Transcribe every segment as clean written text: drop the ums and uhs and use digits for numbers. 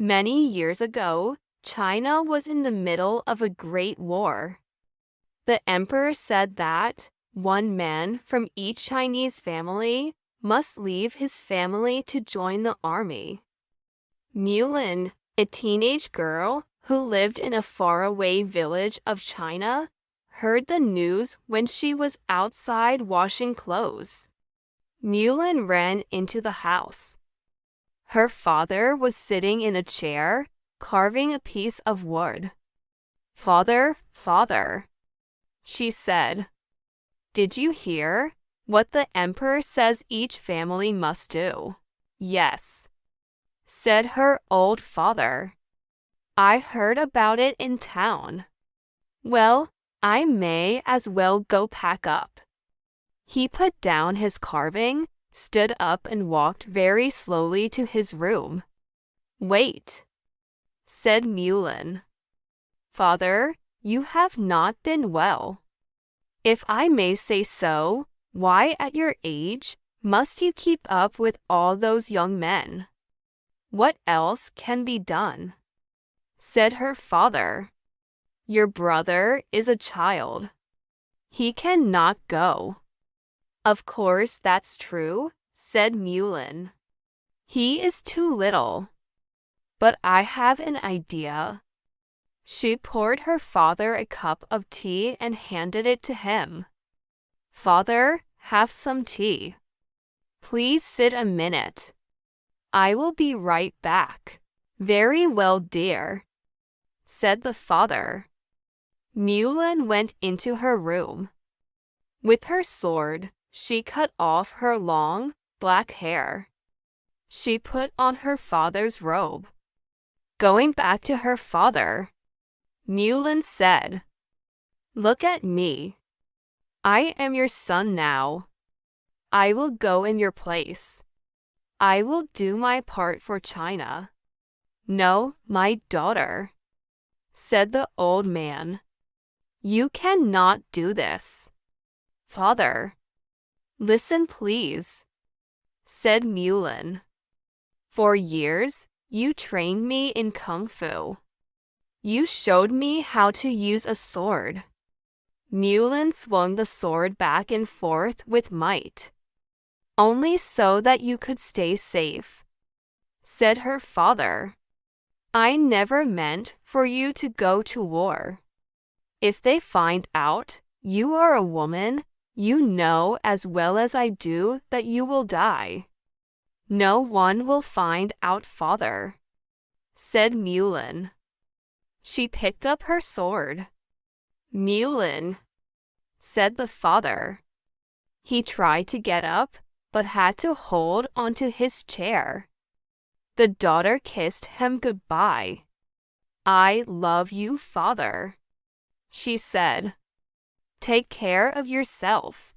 Many years ago, China was in the middle of a great war. The emperor said that one man from each Chinese family must leave his family to join the army. Mulan, a teenage girl who lived in a faraway village of China, heard the news when she was outside washing clothes. Mulan ran into the house. Her father was sitting in a chair, carving a piece of wood. "Father, father," she said, "did you hear what the emperor says each family must do?" "Yes," said her old father. "I heard about it in town." "Well, I may as well go pack up." He put down his carving, stood up and walked very slowly to his room. "Wait," said Mulan. "Father, you have not been well. If I may say so, why at your age must you keep up with all those young men? What else can be done?" Said her father. "Your brother is a child. He cannot go." "Of course that's true," said Mulan. "He is too little. But I have an idea." She poured her father a cup of tea and handed it to him. "Father, have some tea. Please sit a minute. I will be right back." "Very well, dear," said the father. Mulan went into her room. With her sword, she cut off her long, black hair. She put on her father's robe. Going back to her father, Mulan said, "Look at me. I am your son now. I will go in your place. I will do my part for China." "No, my daughter," said the old man. "You cannot do this." "Father, listen please," said Mulan. "For years, you trained me in Kung Fu. You showed me how to use a sword." Mulan swung the sword back and forth with might. "Only so that you could stay safe," said her father. "I never meant for you to go to war. If they find out you are a woman, you know as well as I do that you will die." "No one will find out, father," said Mulan. She picked up her sword. "Mulan," said the father. He tried to get up, but had to hold onto his chair. The daughter kissed him goodbye. "I love you, father," she said. "Take care of yourself.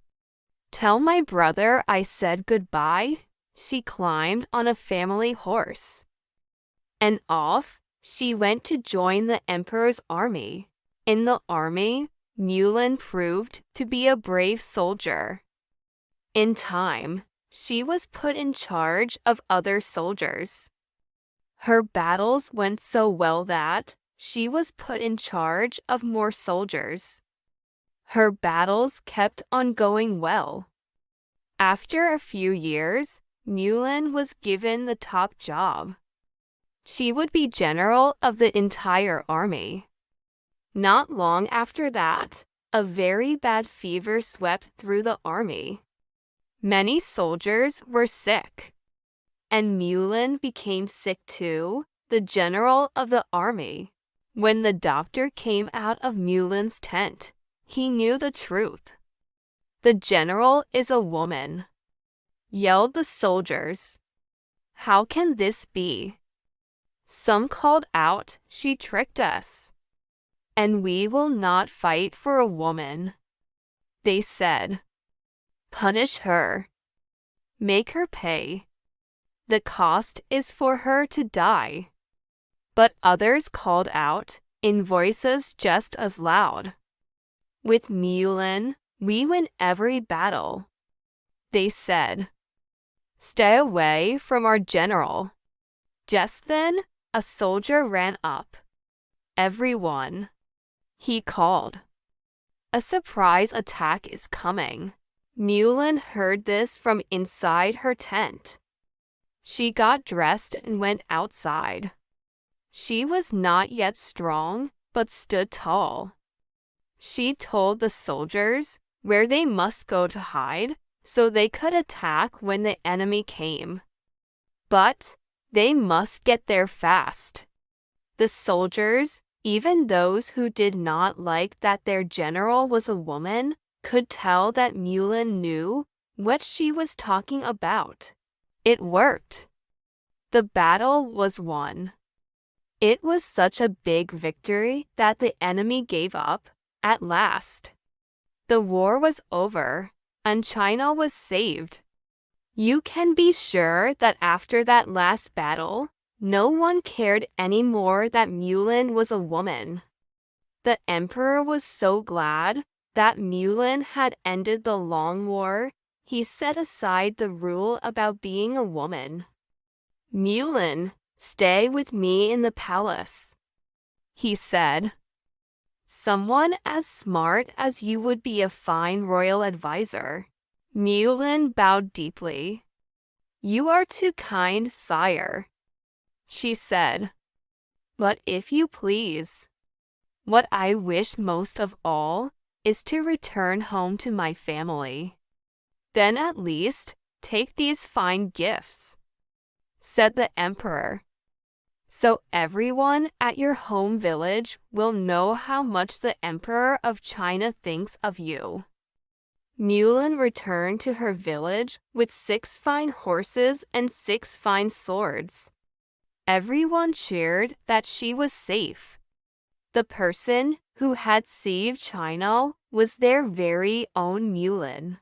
Tell my brother I said goodbye." She climbed on a family horse. And off she went to join the emperor's army. In the army, Mulan proved to be a brave soldier. In time, she was put in charge of other soldiers. Her battles went so well that she was put in charge of more soldiers. Her battles kept on going well. After a few years, Mulan was given the top job. She would be general of the entire army. Not long after that, a very bad fever swept through the army. Many soldiers were sick. And Mulan became sick too, the general of the army. When the doctor came out of Mulan's tent, he knew the truth. "The general is a woman," yelled the soldiers. "How can this be?" Some called out, "She tricked us. And we will not fight for a woman." They said, "Punish her. Make her pay. The cost is for her to die." But others called out, in voices just as loud, "With Mulan, we win every battle." They said, "Stay away from our general." Just then, A soldier ran up. Everyone, he called. A surprise attack is coming. Mulan heard this from inside her tent. She got dressed and went outside. She was not yet strong, but stood tall. She told the soldiers where they must go to hide so they could attack when the enemy came. But they must get there fast. The soldiers, even those who did not like that their general was a woman, could tell that Mulan knew what she was talking about. It worked. The battle was won. It was such a big victory that the enemy gave up at last. The war was over, and China was saved. You can be sure that after that last battle, no one cared anymore that Mulan was a woman. The emperor was so glad that Mulan had ended the long war, he set aside the rule about being a woman. Mulan, stay with me in the palace, he said. Someone as smart as you would be a fine royal advisor. Mulan bowed deeply. You are too kind, sire, she said. But if you please, what I wish most of all is to return home to my family. Then at least take these fine gifts, said the emperor. So everyone at your home village will know how much the emperor of China thinks of you. Mulan returned to her village with 6 fine horses and 6 fine swords. Everyone cheered that she was safe. The person who had saved China was their very own Mulan.